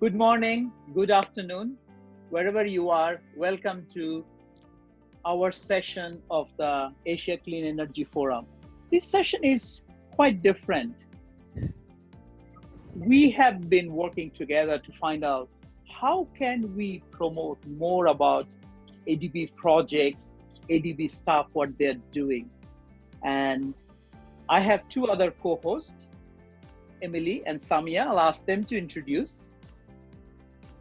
Good morning, good afternoon, wherever you are. Welcome to our session of the Asia Clean Energy Forum. This session is quite different. We have been working together to find out how can we promote more about ADB projects, ADB staff, what they're doing. And I have two other co-hosts, Emily and Samia. I'll ask them to introduce.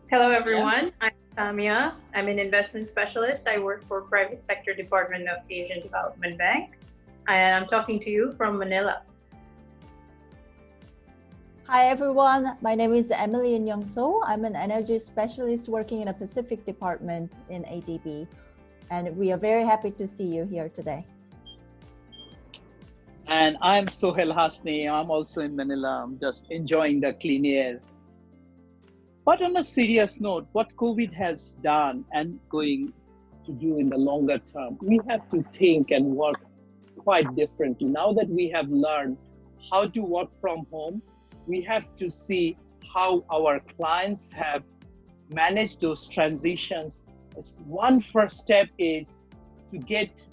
Hello, everyone. I'm Samia. I'm an investment specialist. I work for Private Sector Department of Asian Development Bank, and I'm talking to you from Manila. Hi, everyone. My name is Emily Young-so. I'm an energy specialist working in a Pacific department in ADB, and we are very happy to see you here today. And I'm Sohail Hasni. I'm also in Manila. I'm just enjoying the clean air. But on a serious note, what COVID has done and going to do in the longer term, we have to think and work quite differently. Now that we have learned how to work from home, we have to see how our clients have managed those transitions. One first step is to get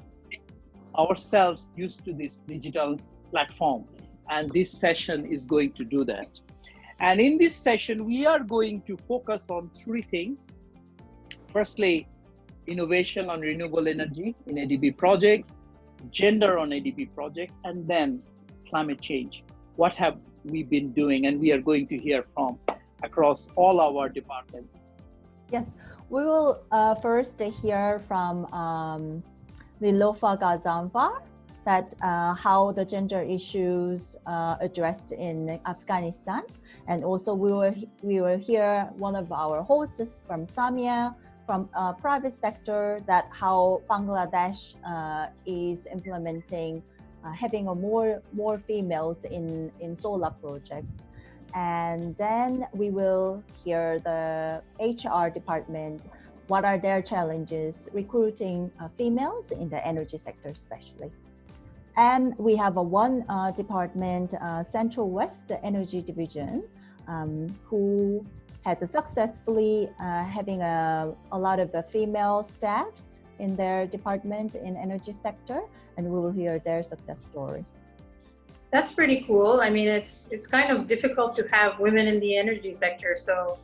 ourselves used to this digital platform. And this session is going to do that. And in this session, we are going to focus on three things. Firstly, innovation on renewable energy in ADB project, gender on ADB project, and then climate change. What have we been doing? And we are going to hear from across all our departments. Yes, we will first hear from Niloufar Ghazanfar, that how the gender issues addressed in Afghanistan. And also we will hear one of our hosts from Samia, from private sector, that how Bangladesh is implementing having more females in solar projects. And then we will hear the HR department, what are their challenges recruiting females in the energy sector especially. And we have one department, Central West Energy Division, who has successfully having a lot of female staffs in their department in energy sector, and we will hear their success stories. That's pretty cool. I mean, it's kind of difficult to have women in the energy sector, so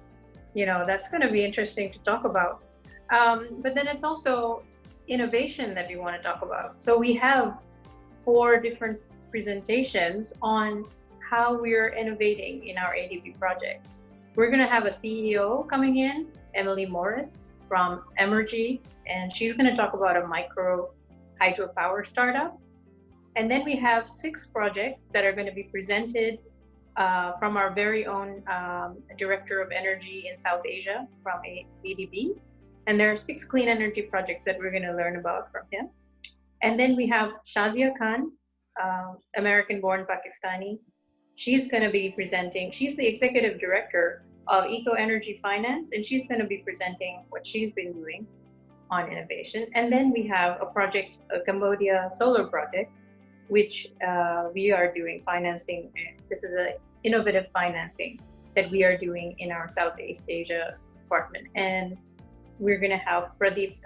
that's going to be interesting to talk about. But then it's also innovation that we want to talk about. So we have 4 different presentations on how we're innovating in our ADB projects. We're going to have a CEO coming in, Emily Morris from Emergy, and she's going to talk about a micro hydropower startup. And then we have 6 projects that are going to be presented from our very own Director of Energy in South Asia from ADB. And there are 6 clean energy projects that we're going to learn about from him. And then we have Shazia Khan, American-born Pakistani. She's going to be presenting. She's the executive director of Eco Energy Finance, and she's going to be presenting what she's been doing on innovation. And then we have a project, a Cambodia solar project, which we are doing financing. This is an innovative financing that we are doing in our Southeast Asia department. And we're going to have Pradeep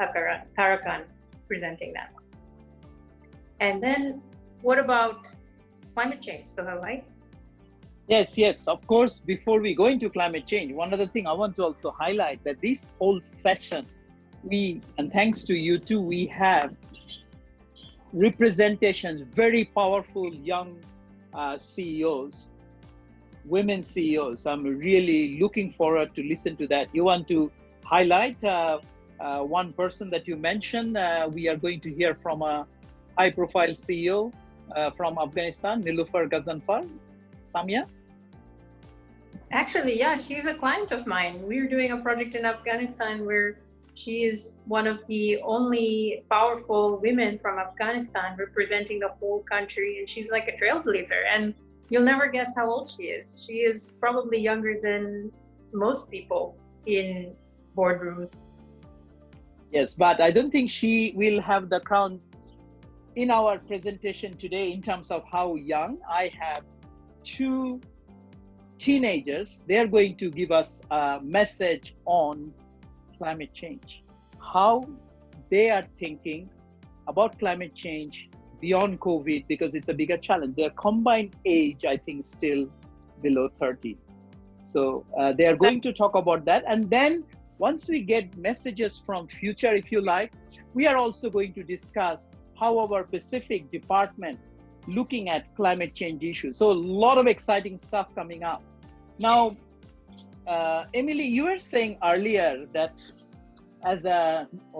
Tarakan presenting that one. And then what about climate change? So, right? Yes, of course. Before we go into climate change, one other thing I want to also highlight that this whole session, and thanks to you too, we have representations, very powerful young CEOs, women CEOs. I'm really looking forward to listen to that. You want to highlight one person that you mentioned? We are going to hear from a high-profile CEO from Afghanistan, Niloufar Ghazanfar. Samia? Actually, yeah, she's a client of mine. We're doing a project in Afghanistan where she is one of the only powerful women from Afghanistan representing the whole country, and she's like a trailblazer. And you'll never guess how old she is. She is probably younger than most people in boardrooms. Yes, but I don't think she will have the crown in our presentation today in terms of how young. I have 2 teenagers. They are going to give us a message on climate change, how they are thinking about climate change beyond COVID, because it's a bigger challenge. Their combined age, I think, still below 30. So they are going to talk about that. And then once we get messages from future, if you like, we are also going to discuss how our Pacific department looking at climate change issues. So a lot of exciting stuff coming up. Now, Emily, you were saying earlier that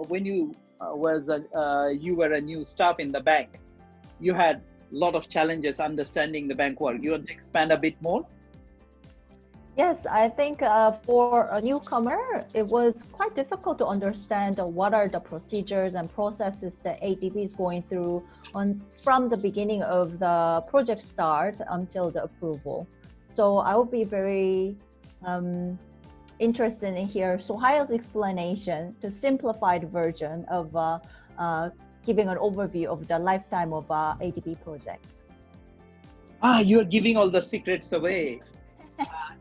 when you were a new staff in the bank, you had a lot of challenges understanding the bank work. You want to expand a bit more? Yes, I think for a newcomer, it was quite difficult to understand what are the procedures and processes that ADB is going through from the beginning of the project start until the approval. So I would be very interested in hear Sohail's explanation to simplified version of giving an overview of the lifetime of ADB project. You're giving all the secrets away.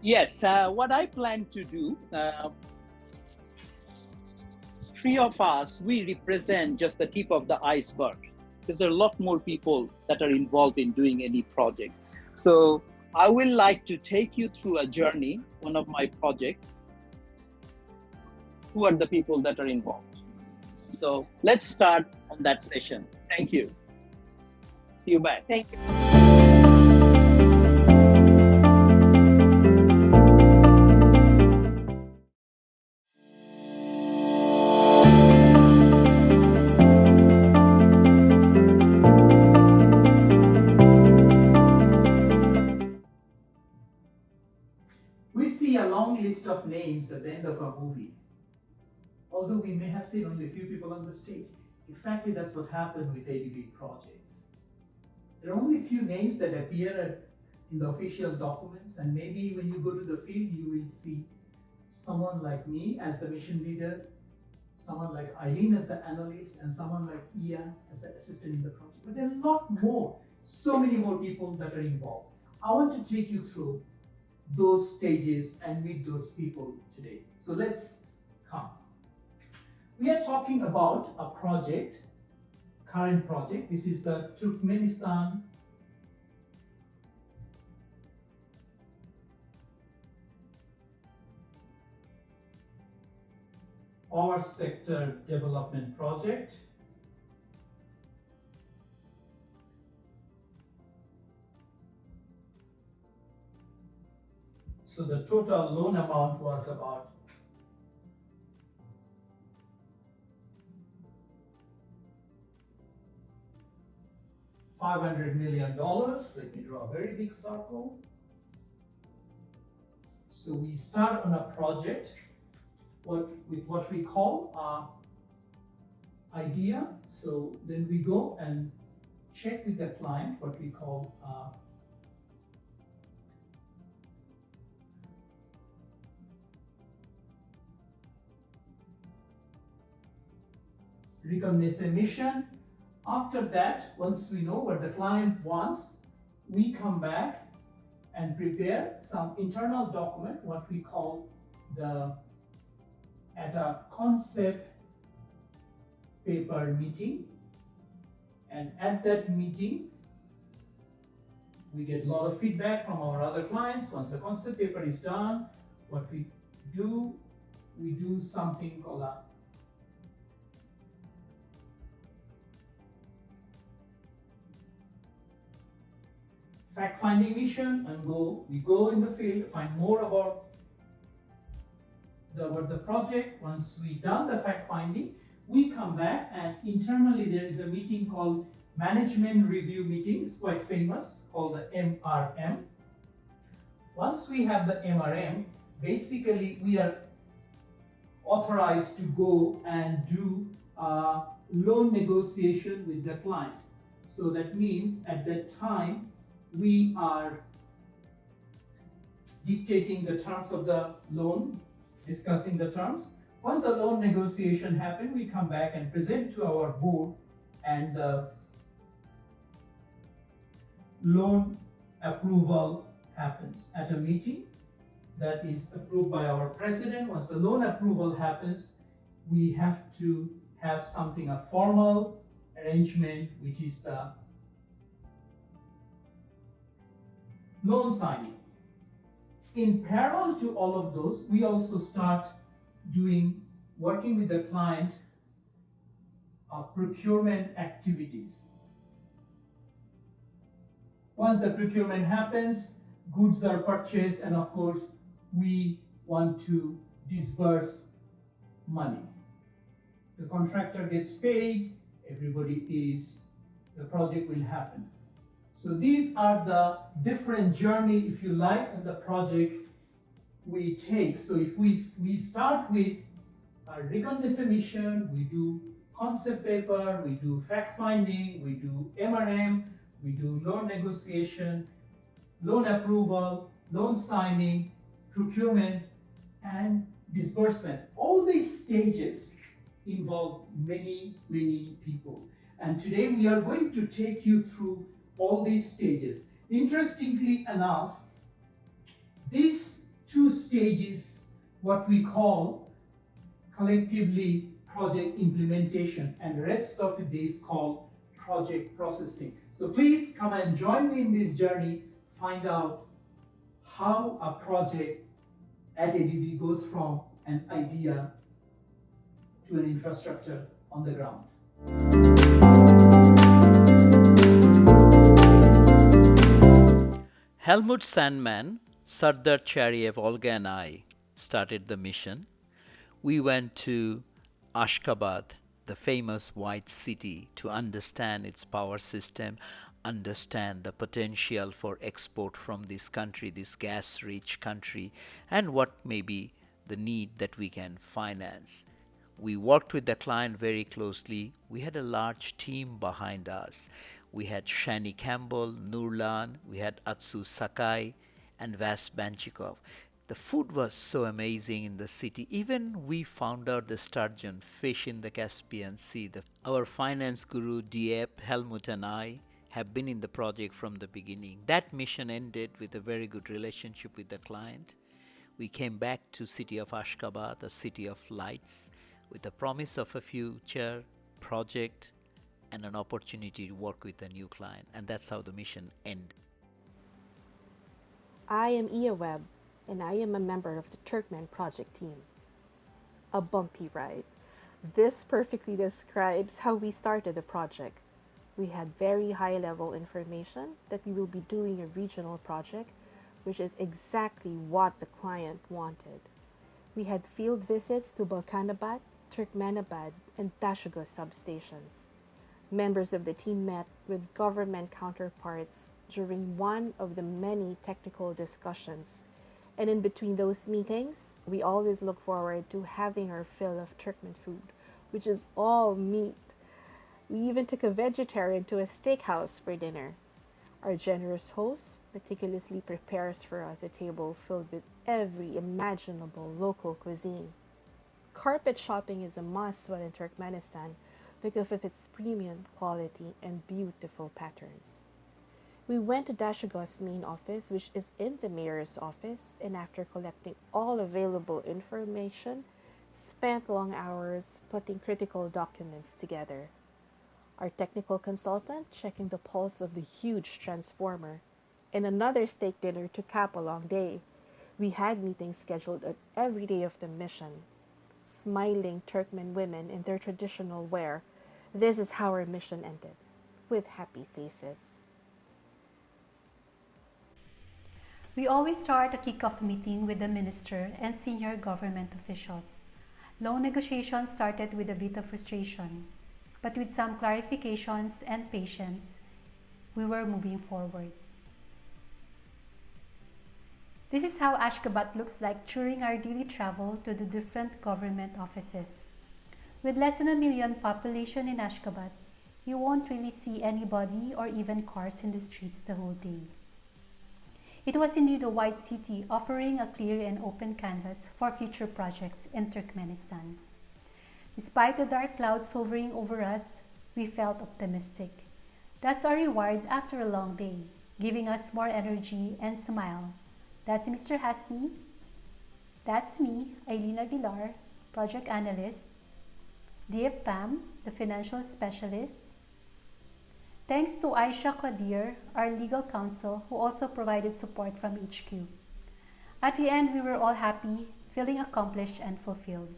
Yes, what I plan to do, three of us, we represent just the tip of the iceberg. Because there are a lot more people that are involved in doing any project. So I will like to take you through a journey, one of my projects. Who are the people that are involved? So let's start on that session. Thank you. See you back. Thank you. We see a long list of names at the end of a movie. Although we may have seen only a few people on the stage, exactly that's what happened with ADB projects. There are only a few names that appear in the official documents, and maybe when you go to the field, you will see someone like me as the mission leader, someone like Eileen as the analyst, and someone like Ian as the assistant in the project. But there are a lot more, so many more people that are involved. I want to take you through those stages and meet those people today. So let's come. We are talking about a project, current project. This is the Turkmenistan Power Sector Development Project. So the total loan amount was about $500 million. Let me draw a very big circle. So we start on a project with what we call idea. So then we go and check with the client what we call recognition mission. After that, once we know what the client wants, we come back and prepare some internal document, what we call at a concept paper meeting. And at that meeting, we get a lot of feedback from our other clients. Once the concept paper is done, what we do something called a fact-finding mission, and we go in the field, find more about the project. Once we done the fact-finding, we come back, and internally there is a meeting called Management Review Meeting. It's quite famous, called the MRM. Once we have the MRM, basically we are authorized to go and do a loan negotiation with the client. So that means at that time, we are dictating the terms of the loan, discussing the terms. Once the loan negotiation happens, we come back and present to our board, and loan approval happens at a meeting. that is approved by our president. Once the loan approval happens, we have to have something, a formal arrangement, which is the loan signing. In parallel to all of those, we also start working with the client procurement activities. Once the procurement happens, goods are purchased, and of course, we want to disburse money. The contractor gets paid, the project will happen. So these are the different journey, if you like, in the project we take. So if we start with reconciliation, we do concept paper, we do fact finding, we do MRM, we do loan negotiation, loan approval, loan signing, procurement, and disbursement. All these stages involve many, many people. And today we are going to take you through all these stages. Interestingly enough, these two stages, what we call collectively project implementation, and the rest of it is called project processing. So please come and join me in this journey, find out how a project at ADB goes from an idea to an infrastructure on the ground. Helmut Sandman, Sardar Chariev, Olga and I started the mission. We went to Ashgabat, the famous white city, to understand its power system, understand the potential for export from this country, this gas-rich country, and what may be the need that we can finance. We worked with the client very closely. We had a large team behind us. We had Shani Campbell, Nurlan, we had Atsu Sakai, and Vas Banchikov. The food was so amazing in the city. Even we found out the sturgeon, fish in the Caspian Sea. Our finance guru, Diep, Helmut, and I have been in the project from the beginning. That mission ended with a very good relationship with the client. We came back to city of Ashgabat, a city of lights, with a promise of a future project and an opportunity to work with a new client. And that's how the mission ended. I am Ia Webb, and I am a member of the Turkmen project team. A bumpy ride. This perfectly describes how we started the project. We had very high-level information that we will be doing a regional project, which is exactly what the client wanted. We had field visits to Balkanabad, Turkmenabad, and Tashugos substations. Members of the team met with government counterparts during one of the many technical discussions. And in between those meetings, we always look forward to having our fill of Turkmen food, which is all meat. We even took a vegetarian to a steakhouse for dinner. Our generous host meticulously prepares for us a table filled with every imaginable local cuisine. Carpet shopping is a must while in Turkmenistan because of its premium quality and beautiful patterns. We went to Dashugos main office, which is in the mayor's office, and after collecting all available information, spent long hours putting critical documents together. Our technical consultant checking the pulse of the huge transformer, and another steak dinner to cap a long day. We had meetings scheduled at every day of the mission. Smiling Turkmen women in their traditional wear, this is how our mission ended, with happy faces. We always start a kickoff meeting with the minister and senior government officials. Loan negotiations started with a bit of frustration, but with some clarifications and patience, we were moving forward. This is how Ashgabat looks like during our daily travel to the different government offices. With less than 1 million population in Ashgabat, you won't really see anybody or even cars in the streets the whole day. It was indeed a white city offering a clear and open canvas for future projects in Turkmenistan. Despite the dark clouds hovering over us, we felt optimistic. That's our reward after a long day, giving us more energy and smile. That's Mr. Hasmi. That's me, Eileen Aguilar, Project Analyst, DF Pam, the Financial Specialist. Thanks to Aisha Qadir, our legal counsel, who also provided support from HQ. At the end, we were all happy, feeling accomplished and fulfilled.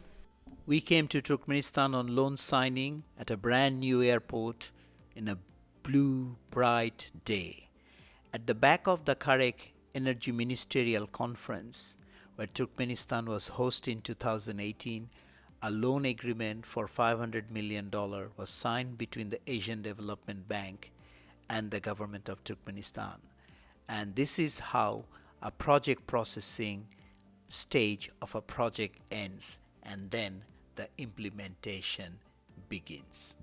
We came to Turkmenistan on loan signing at a brand new airport in a blue, bright day. At the back of the Karek Energy Ministerial Conference, where Turkmenistan was host in 2018, a loan agreement for $500 million was signed between the Asian Development Bank and the government of Turkmenistan. And this is how a project processing stage of a project ends, and then the implementation begins.